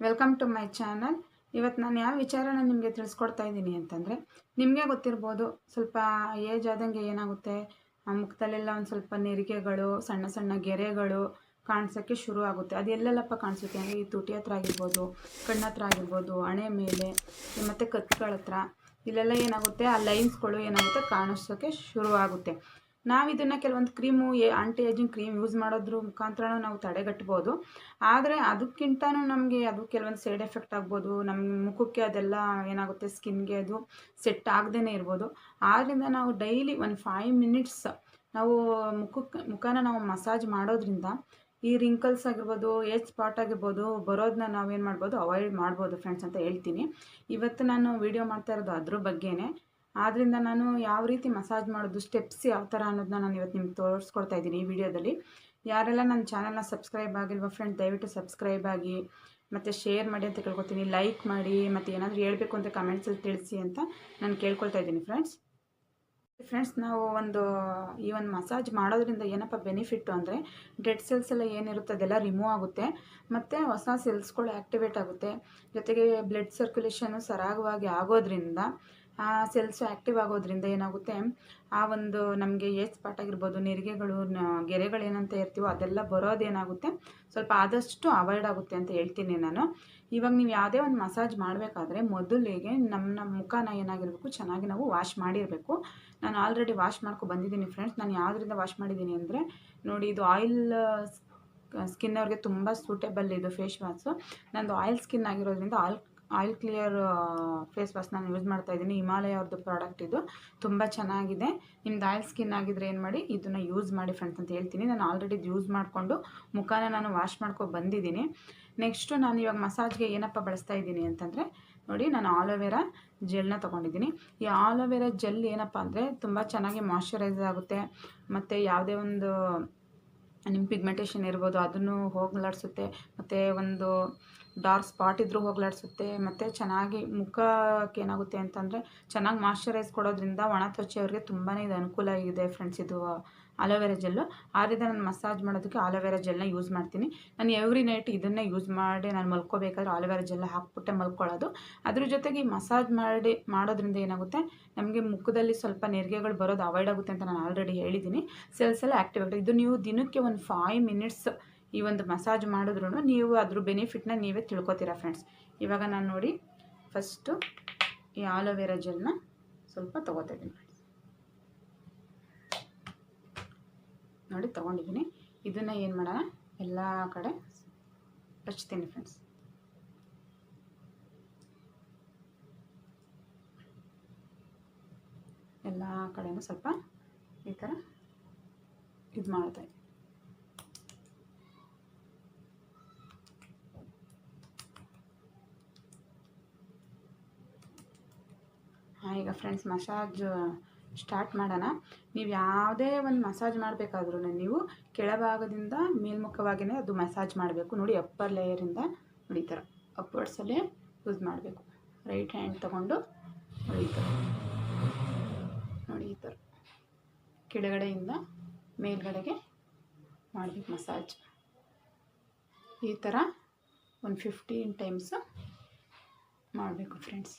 Welcome to my channel. ಇವತ್ತು ನಾನು ಯಾವ ವಿಚಾರನ ನಿಮಗೆ ತಿಳಿಸ್ಕೊಡ್ತಾ ಇದ್ದೀನಿ ಅಂತಂದರೆ, ನಿಮಗೆ ಗೊತ್ತಿರ್ಬೋದು ಸ್ವಲ್ಪ ಏಜ್ ಆದಂಗೆ ಏನಾಗುತ್ತೆ, ಆ ಮುಖದಲ್ಲೆಲ್ಲ ಒಂದು ಸ್ವಲ್ಪ ನೆರಿಗೆಗಳು, ಸಣ್ಣ ಸಣ್ಣ ಗೆರೆಗಳು ಕಾಣಿಸೋಕ್ಕೆ ಶುರು ಆಗುತ್ತೆ. ಅದು ಎಲ್ಲೆಲ್ಲಪ್ಪ ಕಾಣಿಸುತ್ತೆ ಅಂದರೆ ಈ ತುಟಿ ಹತ್ರ ಆಗಿರ್ಬೋದು, ಕಣ್ಣ ಹತ್ರ ಆಗಿರ್ಬೋದು, ಹಣೆ ಮೇಲೆ ಮತ್ತು ಕತ್ಗಳ ಹತ್ರ ಇಲ್ಲೆಲ್ಲ ಏನಾಗುತ್ತೆ, ಆ ಲೈನ್ಸ್ಗಳು ಏನಾಗುತ್ತೆ ಕಾಣಿಸೋಕ್ಕೆ ಶುರು ಆಗುತ್ತೆ. ನಾವು ಇದನ್ನು ಕೆಲವೊಂದು cream aunty ageing cream use ಮಾಡೋದ್ರ ಮುಖಾಂತರ ನಾವು ತಡೆಗಟ್ಬೋದು. ಆದರೆ ಅದಕ್ಕಿಂತನೂ ನಮಗೆ ಅದು ಕೆಲವೊಂದು ಸೈಡ್ ಎಫೆಕ್ಟ್ ಆಗ್ಬೋದು. ನಮ್ಮ ಮುಖಕ್ಕೆ ಅದೆಲ್ಲ ಏನಾಗುತ್ತೆ, ಸ್ಕಿನ್ಗೆ ಅದು ಸೆಟ್ ಆಗದೇ ಇರ್ಬೋದು. ಆದ್ದರಿಂದ ನಾವು ಡೈಲಿ ಒಂದು 5 ಮಿನಿಟ್ಸ್ ನಾವು ಮುಖನ ನಾವು ಮಸಾಜ್ ಮಾಡೋದ್ರಿಂದ ಈ ರಿಂಕಲ್ಸ್ ಆಗಿರ್ಬೋದು, ಏಜ್ ಸ್ಪಾಟ್ ಆಗಿರ್ಬೋದು ಬರೋದನ್ನ ನಾವೇನು ಮಾಡ್ಬೋದು, ಅವಾಯ್ಡ್ ಮಾಡ್ಬೋದು ಫ್ರೆಂಡ್ಸ್ ಅಂತ ಹೇಳ್ತೀನಿ. ಇವತ್ತು ನಾನು ವಿಡಿಯೋ ಮಾಡ್ತಾ ಇರೋದು ಅದ್ರ ಬಗ್ಗೆನೇ. ಆದ್ದರಿಂದ ನಾನು ಯಾವ ರೀತಿ ಮಸಾಜ್ ಮಾಡೋದು, ಸ್ಟೆಪ್ಸ್ ಯಾವ ಥರ ಅನ್ನೋದನ್ನ ನಾನು ಇವತ್ತು ನಿಮ್ಗೆ ತೋರಿಸ್ಕೊಡ್ತಾ ಇದ್ದೀನಿ ಈ ವಿಡಿಯೋದಲ್ಲಿ. ಯಾರೆಲ್ಲ ನನ್ನ ಚಾನಲ್ನ ಸಬ್ಸ್ಕ್ರೈಬ್ ಆಗಿಲ್ವ ಫ್ರೆಂಡ್, ದಯವಿಟ್ಟು ಸಬ್ಸ್ಕ್ರೈಬ್ ಆಗಿ ಮತ್ತು ಶೇರ್ ಮಾಡಿ ಅಂತ ಕೇಳ್ಕೊತೀನಿ. ಲೈಕ್ ಮಾಡಿ ಮತ್ತು ಏನಾದರೂ ಹೇಳಬೇಕು ಅಂತ ಕಮೆಂಟ್ಸಲ್ಲಿ ತಿಳಿಸಿ ಅಂತ ನಾನು ಕೇಳ್ಕೊಳ್ತಾ ಇದ್ದೀನಿ ಫ್ರೆಂಡ್ಸ್. ನಾವು ಈ ಒಂದು ಮಸಾಜ್ ಮಾಡೋದ್ರಿಂದ ಏನಪ್ಪ ಬೆನಿಫಿಟ್ಟು ಅಂದರೆ, ಡೆಡ್ ಸೆಲ್ಸ್ ಎಲ್ಲ ಏನಿರುತ್ತೆ ಅದೆಲ್ಲ ರಿಮೂವ್ ಆಗುತ್ತೆ ಮತ್ತು ಹೊಸ ಸೆಲ್ಸ್ಗಳು ಆ್ಯಕ್ಟಿವೇಟ್ ಆಗುತ್ತೆ. ಜೊತೆಗೆ ಬ್ಲಡ್ ಸರ್ಕ್ಯುಲೇಷನು ಸರಾಗವಾಗಿ ಆಗೋದ್ರಿಂದ, ಆ ಸೆಲ್ಸು ಆ್ಯಕ್ಟಿವ್ ಆಗೋದ್ರಿಂದ ಏನಾಗುತ್ತೆ, ಆ ಒಂದು ನಮಗೆ ಏಜ್ ಸ್ಪಾಟ್ ಆಗಿರ್ಬೋದು, ನೆರಿಗೆಗಳು, ಗೆರೆಗಳು ಏನಂತ ಇರ್ತೀವೋ ಅದೆಲ್ಲ ಬರೋದೇನಾಗುತ್ತೆ, ಸ್ವಲ್ಪ ಆದಷ್ಟು ಅವಾಯ್ಡ್ ಆಗುತ್ತೆ ಅಂತ ಹೇಳ್ತೀನಿ ನಾನು. ಇವಾಗ ನೀವು ಯಾವುದೇ ಒಂದು ಮಸಾಜ್ ಮಾಡಬೇಕಾದ್ರೆ ಮೊದಲಿಗೆ ನಮ್ಮ ಮುಖನ ಏನಾಗಿರಬೇಕು, ಚೆನ್ನಾಗಿ ನಾವು ವಾಶ್ ಮಾಡಿರಬೇಕು. ನಾನು ಆಲ್ರೆಡಿ ವಾಶ್ ಮಾಡ್ಕೊ ಬಂದಿದ್ದೀನಿ ಫ್ರೆಂಡ್ಸ್. ನಾನು ಯಾವುದರಿಂದ ವಾಶ್ ಮಾಡಿದ್ದೀನಿ ಅಂದರೆ, ನೋಡಿ, ಇದು ಆಯಿಲ್ ಸ್ಕಿನ್ ಅವ್ರಿಗೆ ತುಂಬ ಸೂಟೇಬಲ್ ಇದು ಫೇಸ್ ವಾಶು. ನಂದು ಆಯಿಲ್ ಸ್ಕಿನ್ ಆಗಿರೋದ್ರಿಂದ ಆಯಿಲ್ ಕ್ಲಿಯರ್ ಫೇಸ್ ವಾಶ್ ನಾನು ಯೂಸ್ ಮಾಡ್ತಾಯಿದ್ದೀನಿ. ಹಿಮಾಲಯ ಅವ್ರದ್ದು ಪ್ರಾಡಕ್ಟ್ ಇದು, ತುಂಬ ಚೆನ್ನಾಗಿದೆ. ನಿಮ್ದು ಆಯಿಲ್ ಸ್ಕಿನ್ ಆಗಿದ್ರೆ ಏನು ಮಾಡಿ, ಇದನ್ನು ಯೂಸ್ ಮಾಡಿ ಫ್ರೆಂಡ್ಸ್ ಅಂತ ಹೇಳ್ತೀನಿ. ನಾನು ಆಲ್ರೆಡಿ ಯೂಸ್ ಮಾಡಿಕೊಂಡು ಮುಖನ ನಾನು ವಾಶ್ ಮಾಡ್ಕೊ ಬಂದಿದ್ದೀನಿ. ನೆಕ್ಸ್ಟು ನಾನು ಇವಾಗ ಮಸಾಜ್ಗೆ ಏನಪ್ಪ ಬಳಸ್ತಾ ಇದ್ದೀನಿ ಅಂತಂದರೆ, ನೋಡಿ, ನಾನು ಆಲೋವೆರಾ ಜೆಲ್ನ ತೊಗೊಂಡಿದ್ದೀನಿ. ಈ ಆಲೋವೆರಾ ಜೆಲ್ ಏನಪ್ಪ ಅಂದರೆ ತುಂಬ ಚೆನ್ನಾಗಿ ಮಾಯ್ಶ್ಚರೈಸ್ ಆಗುತ್ತೆ ಮತ್ತು ಯಾವುದೇ ಒಂದು ನಿಮ್ಮ ಪಿಗ್ಮೆಂಟೇಷನ್ ಇರ್ಬೋದು ಅದನ್ನು ಹೋಗಲಾಡಿಸುತ್ತೆ, ಮತ್ತು ಒಂದು ಡಾರ್ಕ್ ಸ್ಪಾಟ್ ಇದ್ದರೂ ಹೋಗಲಾಡಿಸುತ್ತೆ. ಮತ್ತು ಚೆನ್ನಾಗಿ ಮುಖಕ್ಕೆ ಏನಾಗುತ್ತೆ ಅಂತಂದರೆ, ಚೆನ್ನಾಗಿ ಮಾಯ್ಶ್ಚರೈಸ್ ಕೊಡೋದ್ರಿಂದ ಒಣ ತ್ವಚೆಯವ್ರಿಗೆ ತುಂಬಾ ಇದು ಅನುಕೂಲ ಆಗಿದೆ ಫ್ರೆಂಡ್ಸ್, ಇದು ಆಲೋವೆರಾ ಜೆಲ್ಲು. ಆದ್ದರಿಂದ ನಾನು ಮಸಾಜ್ ಮಾಡೋದಕ್ಕೆ ಆಲೋವೆರಾ ಜೆಲ್ನ ಯೂಸ್ ಮಾಡ್ತೀನಿ. ನಾನು ಎವ್ರಿ ನೈಟ್ ಇದನ್ನೇ ಯೂಸ್ ಮಾಡಿ ನಾನು ಮಲ್ಕೋಬೇಕಾದ್ರೆ ಆಲೋವೆರಾ ಜೆಲ್ನ ಹಾಕ್ಬಿಟ್ಟೆ ಮಲ್ಕೊಳ್ಳೋದು. ಅದ್ರ ಜೊತೆಗೆ ಈ ಮಸಾಜ್ ಮಾಡೋದ್ರಿಂದ ಏನಾಗುತ್ತೆ, ನಮಗೆ ಮುಖದಲ್ಲಿ ಸ್ವಲ್ಪ ನೆರಿಗೆಗಳು ಬರೋದು ಅವಾಯ್ಡ್ ಆಗುತ್ತೆ ಅಂತ ನಾನು ಆಲ್ರೆಡಿ ಹೇಳಿದ್ದೀನಿ. ಸೆಲ್ಸ್ ಎಲ್ಲ ಆ್ಯಕ್ಟಿವ್ ಆಗುತ್ತೆ. ಇದು ನೀವು ದಿನಕ್ಕೆ ಒಂದು 5 ಮಿನಿಟ್ಸ್ ಈ ಒಂದು ಮಸಾಜ್ ಮಾಡಿದ್ರೂ ನೀವು ಅದ್ರ ಬೆನಿಫಿಟ್ನ ನೀವೇ ತಿಳ್ಕೊತೀರಾ ಫ್ರೆಂಡ್ಸ್. ಇವಾಗ ನಾನು ನೋಡಿ ಫಸ್ಟು ಈ ಆಲೋವೆರಾ ಜೆಲ್ನ ಸ್ವಲ್ಪ ತೊಗೋತಾ ಇದ್ದೀನಿ ಫ್ರೆಂಡ್ಸ್. ನೋಡಿ ತೊಗೊಂಡಿದ್ದೀನಿ. ಇದನ್ನು ಏನು ಮಾಡೋಣ, ಎಲ್ಲ ಕಡೆ ಹಚ್ತೀನಿ ಫ್ರೆಂಡ್ಸ್. ಎಲ್ಲ ಕಡೆನೂ ಸ್ವಲ್ಪ ಈ ಥರ ಇದು ಮಾಡ್ತಾಯಿದ್ದೀನಿ. ಈಗ ಫ್ರೆಂಡ್ಸ್ ಮಸಾಜ್ ಸ್ಟಾರ್ಟ್ ಮಾಡೋಣ. ನೀವು ಯಾವುದೇ ಒಂದು ಮಸಾಜ್ ಮಾಡಬೇಕಾದ್ರೂ ನೀವು ಕೆಳಭಾಗದಿಂದ ಮೇಲ್ಮುಖವಾಗಿಯೇ ಅದು ಮಸಾಜ್ ಮಾಡಬೇಕು. ನೋಡಿ, ಅಪ್ಪರ್ ಲೇಯರಿಂದ ನೋಡಿ ಈ ಥರ ಅಪ್ವರ್ಡ್ಸಲ್ಲೇ ಯೂಸ್ ಮಾಡಬೇಕು. ರೈಟ್ ಹ್ಯಾಂಡ್ ತೊಗೊಂಡು ನೋಡಿ ಈ ಥರ, ನೋಡಿ ಈ ಥರ ಕೆಳಗಡೆಯಿಂದ ಮೇಲ್ಗಡೆಗೆ ಮಾಡಬೇಕು ಮಸಾಜ್. ಈ ಥರ ಒಂದು 15 ಟೈಮ್ಸ್ ಮಾಡಬೇಕು ಫ್ರೆಂಡ್ಸ್.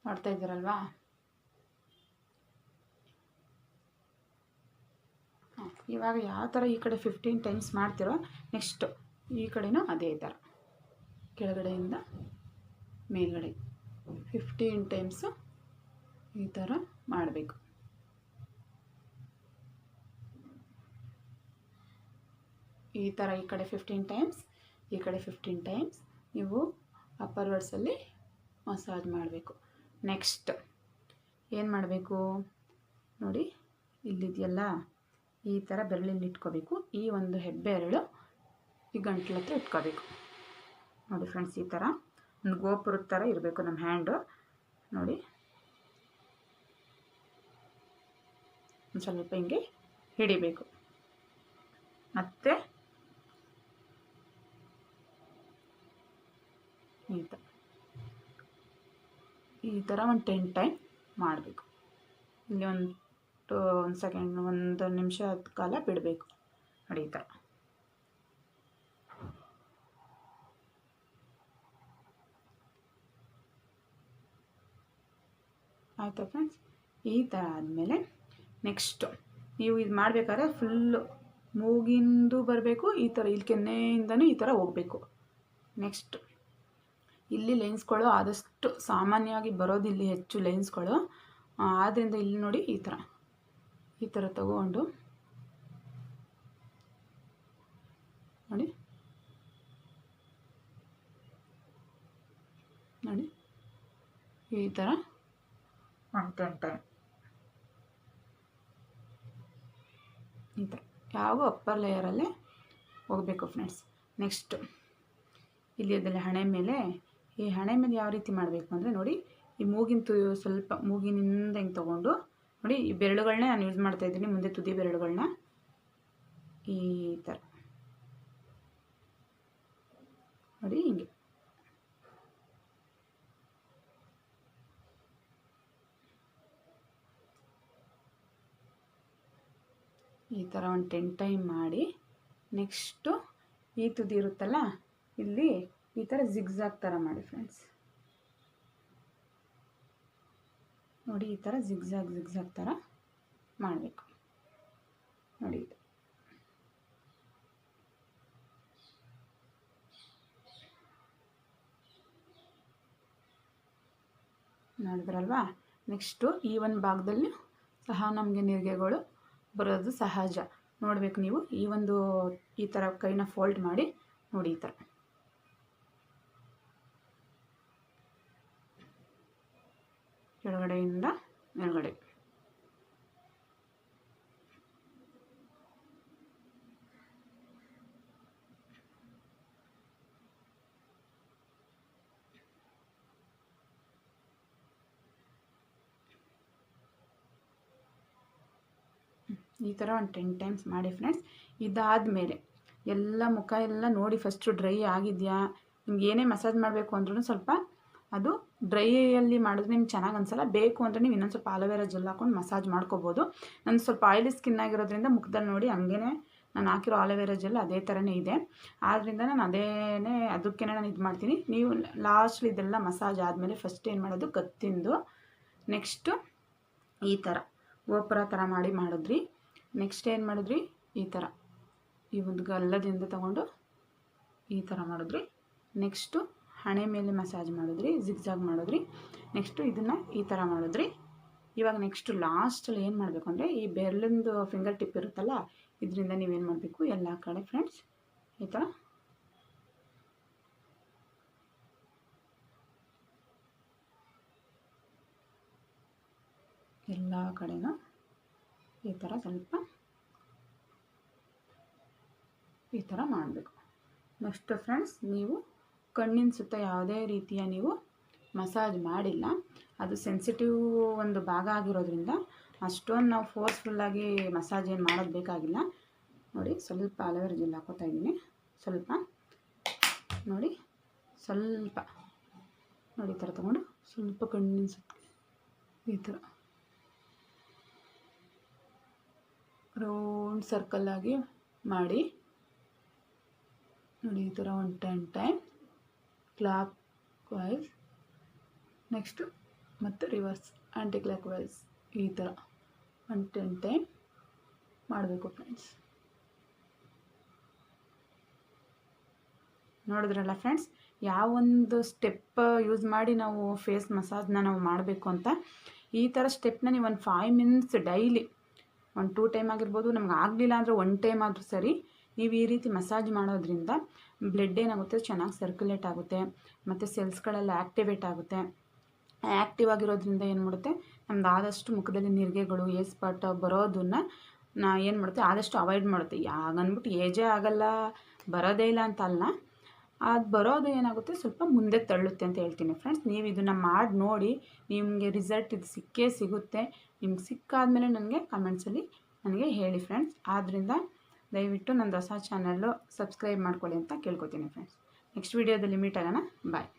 ಮಾಡ್ತಾ ಇದ್ದೀರಲ್ವಾ? ಇವಾಗ ಯಾವ ಥರ ಈ ಕಡೆ 15 ಟೈಮ್ಸ್ ಮಾಡ್ತಿರೋ, ನೆಕ್ಸ್ಟು ಈ ಕಡೆನೂ ಅದೇ ಥರ ಕೆಳಗಡೆಯಿಂದ ಮೇಲ್ಗಡೆ 15 ಟೈಮ್ಸು ಈ ಥರ ಮಾಡಬೇಕು. ಈ ಥರ ಈ ಕಡೆ 15 ಟೈಮ್ಸ್, ಈ ಕಡೆ 15 ಟೈಮ್ಸ್ ನೀವು ಅಪ್ಪರ್ ವರ್ಡ್ಸಲ್ಲಿ ಮಸಾಜ್ ಮಾಡಬೇಕು. ನೆಕ್ಸ್ಟ್ ಏನು ಮಾಡಬೇಕು ನೋಡಿ, ಇಲ್ಲಿದೆಯಲ್ಲ ಈ ಥರ ಬೆರಳಲ್ಲಿ ಇಟ್ಕೋಬೇಕು. ಈ ಒಂದು ಹೆಬ್ಬೆರಳು ಈ ಗಂಟ್ಲ ಹತ್ರ ಇಟ್ಕೋಬೇಕು. ನೋಡಿ ಫ್ರೆಂಡ್ಸ್, ಈ ಥರ ಒಂದು ಗೋಪುರದ ಥರ ಇರಬೇಕು ನಮ್ಮ ಹ್ಯಾಂಡು. ನೋಡಿ, ಒಂದು ಸ್ವಲ್ಪ ಹಿಂಗೆ ಹಿಡಿಬೇಕು. ಮತ್ತು ಈ ಥರ ಒಂದು 10 ಟೈಮ್ ಮಾಡಬೇಕು. ಇಲ್ಲಿ ಒಂದು ಸೆಕೆಂಡ್, ಒಂದು ನಿಮಿಷ ಕಾಲ ಬಿಡಬೇಕು. ನೋಡಿ ಈ ಥರ. ಆಯಿತಾ ಫ್ರೆಂಡ್ಸ್? ಈ ಥರ ಆದಮೇಲೆ ನೆಕ್ಸ್ಟು ನೀವು ಇದು ಮಾಡಬೇಕಾದ್ರೆ ಫುಲ್ಲು ಮೂಗಿಂದು ಬರಬೇಕು, ಈ ಥರ ಇಲ್ಲಿ ಕೆನ್ನೆಯಿಂದನೂ ಈ ಥರ ಹೋಗಬೇಕು. ನೆಕ್ಸ್ಟ್ ಇಲ್ಲಿ ಲೈನ್ಸ್ಗಳು ಆದಷ್ಟು ಸಾಮಾನ್ಯವಾಗಿ ಬರೋದು ಇಲ್ಲಿ ಹೆಚ್ಚು ಲೈನ್ಸ್ಗಳು, ಆದ್ದರಿಂದ ಇಲ್ಲಿ ನೋಡಿ ಈ ಥರ ತಗೊಂಡು ನೋಡಿ ನೋಡಿ ಈ ಥರ 10 ಟೈಮ್ ಈ ಥರ ಯಾವ ಅಪ್ಪರ್ ಲೇಯರಲ್ಲೇ ಹೋಗಬೇಕು ಫ್ರೆಂಡ್ಸ್. ನೆಕ್ಸ್ಟು ಇಲ್ಲಿ ಅದೆಲ್ಲ ಹಣೆ ಮೇಲೆ, ಈ ಹಣೆ ಮೇಲೆ ಯಾವ ರೀತಿ ಮಾಡಬೇಕು ಅಂದರೆ ನೋಡಿ, ಈ ಮೂಗಿನ ಸ್ವಲ್ಪ ಮೂಗಿನಿಂದ ಹಿಂಗೆ ತೊಗೊಂಡು ನೋಡಿ, ಈ ಬೆರಳುಗಳನ್ನೇ ನಾನು ಯೂಸ್ ಮಾಡ್ತಾಯಿದ್ದೀನಿ, ಮುಂದೆ ತುದಿ ಬೆರಳುಗಳನ್ನ ಈ ಥರ ನೋಡಿ ಹಿಂಗೆ ಈ ಥರ ಒಂದು 10 ಟೈಮ್ ಮಾಡಿ, ನೆಕ್ಸ್ಟು ಈ ತುದಿ ಇರುತ್ತಲ್ಲ ಇಲ್ಲಿ ಈ ಥರ ಜಿಗ್ಜಾಗ್ ಥರ ಮಾಡಿ ಫ್ರೆಂಡ್ಸ್. ನೋಡಿ ಈ ಥರ ಜಿಗ್ಜಾಗ್ ಥರ ಮಾಡಬೇಕು ನೋಡಿ. ನೋಡಿದ್ರಲ್ವಾ? ನೆಕ್ಸ್ಟು ಈ ಒಂದು ಭಾಗದಲ್ಲಿ ಸಹ ನಮಗೆ ನೆರಿಗೆಗಳು ಬರೋದು ಸಹಜ. ನೋಡಬೇಕು ನೀವು ಈ ಥರ ಕೈನ ಫೋಲ್ಡ್ ಮಾಡಿ ನೋಡಿ, ಈ ಥರ ಕೆಳಗಡೆಯಿಂದ ಮೇಲ್ಗಡೆ. ಈ ಥರ ಒಂದು 10 ಟೈಮ್ಸ್ ಮಾಡಿ ಫ್ರೆಂಡ್ಸ್. ಇದಾದಮೇಲೆ ಎಲ್ಲ ಮುಖ ಎಲ್ಲ ನೋಡಿ ಫಸ್ಟು ಡ್ರೈ ಆಗಿದೆಯಾ, ನಿಮ್ಗೆ ಏನೇ ಮಸಾಜ್ ಮಾಡಬೇಕು ಅಂದ್ರೂ ಸ್ವಲ್ಪ ಅದು ಡ್ರೈಯಲ್ಲಿ ಮಾಡಿದ್ರೆ ನಿಮ್ಗೆ ಚೆನ್ನಾಗಿ ಅನಿಸಲ್ಲ. ಬೇಕು ಅಂದರೆ ನೀವು ಇನ್ನೊಂದು ಸ್ವಲ್ಪ ಆಲೋವೆರಾ ಜೆಲ್ ಹಾಕೊಂಡು ಮಸಾಜ್ ಮಾಡ್ಕೋಬೋದು. ನಾನು ಸ್ವಲ್ಪ ಆಯಿಲಿ ಸ್ಕಿನ್ ಆಗಿರೋದ್ರಿಂದ ಮುಖದಲ್ಲಿ ನೋಡಿ ಹಂಗೇ ನಾನು ಹಾಕಿರೋ ಆಲೋವೆರಾ ಜೆಲ್ ಅದೇ ಥರನೇ ಇದೆ, ಆದ್ದರಿಂದ ನಾನು ಅದಕ್ಕೆ ನಾನು ಇದು ಮಾಡ್ತೀನಿ. ನೀವು ಲಾಸ್ಟ್ ಇದೆಲ್ಲ ಮಸಾಜ್ ಆದಮೇಲೆ ಫಸ್ಟ್ ಏನು ಮಾಡೋದು, ಕತ್ತಿಂದು ನೆಕ್ಸ್ಟು ಈ ಥರ ಗೋಪುರ ಥರ ಮಾಡಿದ್ರಿ. ನೆಕ್ಸ್ಟ್ ಏನು ಮಾಡಿದ್ರಿ, ಈ ಥರ ಈ ಒಂದು ಗಲ್ಲದಿಂದ ತಗೊಂಡು ಈ ಥರ ಮಾಡಿದ್ರಿ. ನೆಕ್ಸ್ಟು ಹಣೆ ಮೇಲೆ ಮಸಾಜ್ ಮಾಡಿದ್ರಿ, ಜಿಗ್ಜಾಗ್ ಮಾಡಿದ್ರಿ. ನೆಕ್ಸ್ಟು ಇದನ್ನು ಈ ಥರ ಮಾಡಿದ್ರಿ. ಇವಾಗ ನೆಕ್ಸ್ಟು ಲಾಸ್ಟಲ್ಲಿ ಏನು ಮಾಡಬೇಕು ಅಂದರೆ, ಈ ಬೆರಳಿಂದು ಫಿಂಗರ್ ಟಿಪ್ ಇರುತ್ತಲ್ಲ, ಇದರಿಂದ ನೀವೇನು ಮಾಡಬೇಕು ಎಲ್ಲ ಕಡೆ ಫ್ರೆಂಡ್ಸ್ ಈ ಥರ ಎಲ್ಲ ಕಡೆನೂ ಈ ಥರ ಸ್ವಲ್ಪ ಈ ಥರ ಮಾಡಬೇಕು. ನೆಕ್ಸ್ಟ್ ಫ್ರೆಂಡ್ಸ್, ನೀವು ಕಣ್ಣಿನ ಸುತ್ತ ಯಾವುದೇ ರೀತಿಯ ನೀವು ಮಸಾಜ್ ಮಾಡಿಲ್ಲ, ಅದು ಸೆನ್ಸಿಟಿವ್ ಒಂದು ಭಾಗ ಆಗಿರೋದ್ರಿಂದ ಅಷ್ಟೊಂದು ನಾವು ಫೋರ್ಸ್ಫುಲ್ಲಾಗಿ ಮಸಾಜ್ ಏನು ಮಾಡೋದು ಬೇಕಾಗಿಲ್ಲ. ನೋಡಿ ಸ್ವಲ್ಪ ಆಲೋವೆರಾ ಜೆಲ್ ಹಾಕೋತಾ ಇದ್ದೀನಿ, ಸ್ವಲ್ಪ ನೋಡಿ ಸ್ವಲ್ಪ ನೋಡಿ ಈ ಥರ ತೊಗೊಂಡು ಸ್ವಲ್ಪ ಕಣ್ಣಿನ ಸುತ್ತ ಈ ಥರ ರೌಂಡ್ ಸರ್ಕಲ್ಲಾಗಿ ಮಾಡಿ ನೋಡಿ, ಈ ಥರ ಒಂದು 10 ಟೈಮ್ ಕ್ಲಾಕ್ ವೈಸ್, ನೆಕ್ಸ್ಟು ಮತ್ತು ರಿವರ್ಸ್ ಆ್ಯಂಟಿ ಕ್ಲಾಕ್ ವೈಸ್ ಈ ಥರ ಒಂದು 10 ಟೈಮ್ ಮಾಡಬೇಕು ಫ್ರೆಂಡ್ಸ್. ನೋಡಿದ್ರಲ್ಲ ಫ್ರೆಂಡ್ಸ್, ಯಾವೊಂದು ಸ್ಟೆಪ್ ಯೂಸ್ ಮಾಡಿ ನಾವು ಫೇಸ್ ಮಸಾಜ್ನ ನಾವು ಮಾಡಬೇಕು ಅಂತ. ಈ ಥರ ಸ್ಟೆಪ್ನ ನೀವು ಒಂದು 5 ಮಿನಿಟ್ಸ್ ಡೈಲಿ ಒಂದು 2 ಟೈಮ್ ಆಗಿರ್ಬೋದು, ನಮ್ಗೆ ಆಗಲಿಲ್ಲ ಅಂದರೆ 1 ಟೈಮ್ ಆದರೂ ಸರಿ, ನೀವು ಈ ರೀತಿ ಮಸಾಜ್ ಮಾಡೋದ್ರಿಂದ ಬ್ಲಡ್ ಏನಾಗುತ್ತೆ, ಚೆನ್ನಾಗಿ ಸರ್ಕ್ಯುಲೇಟ್ ಆಗುತ್ತೆ, ಮತ್ತು ಸೆಲ್ಸ್ಗಳೆಲ್ಲ ಆ್ಯಕ್ಟಿವೇಟ್ ಆಗುತ್ತೆ. ಆ್ಯಕ್ಟಿವ್ ಆಗಿರೋದ್ರಿಂದ ಏನು ಮಾಡುತ್ತೆ, ನಮ್ದು ಆದಷ್ಟು ಮುಖದಲ್ಲಿ ನೆರಿಗೆಗಳು ಸ್ಪಾಟ್ ಬರೋದನ್ನು ಏನು ಮಾಡುತ್ತೆ, ಆದಷ್ಟು ಅವಾಯ್ಡ್ ಮಾಡುತ್ತೆ. ಹಾಗನ್ಬಿಟ್ಟು ಏಜೇ ಆಗಲ್ಲ, ಬರೋದೇ ಇಲ್ಲ ಅಂತ ಅಲ್ಲ, ಅದು ಬರೋದು ಏನಾಗುತ್ತೆ ಸ್ವಲ್ಪ ಮುಂದೆ ತಳ್ಳುತ್ತೆ ಅಂತ ಹೇಳ್ತೀನಿ ಫ್ರೆಂಡ್ಸ್. ನೀವು ಇದನ್ನು ಮಾಡಿ ನೋಡಿ, ನಿಮಗೆ ರಿಸಲ್ಟ್ ಇದು ಸಿಕ್ಕೇ ಸಿಗುತ್ತೆ. ನಿಮ್ಗೆ ಸಿಕ್ಕಾದ್ಮೇಲೆ ನನಗೆ ಕಮೆಂಟ್ಸಲ್ಲಿ ನನಗೆ ಹೇಳಿ ಫ್ರೆಂಡ್ಸ್. ಆದ್ದರಿಂದ ದಯವಿಟ್ಟು ನನ್ನ ಹೊಸ ಚಾನಲ್ಲು ಸಬ್ಸ್ಕ್ರೈಬ್ ಮಾಡ್ಕೊಳ್ಳಿ ಅಂತ ಕೇಳ್ಕೊತೀನಿ ಫ್ರೆಂಡ್ಸ್. ನೆಕ್ಸ್ಟ್ ವೀಡಿಯೋದಲ್ಲಿ ಮೀಟ್ ಆಗೋಣ. ಬಾಯ್.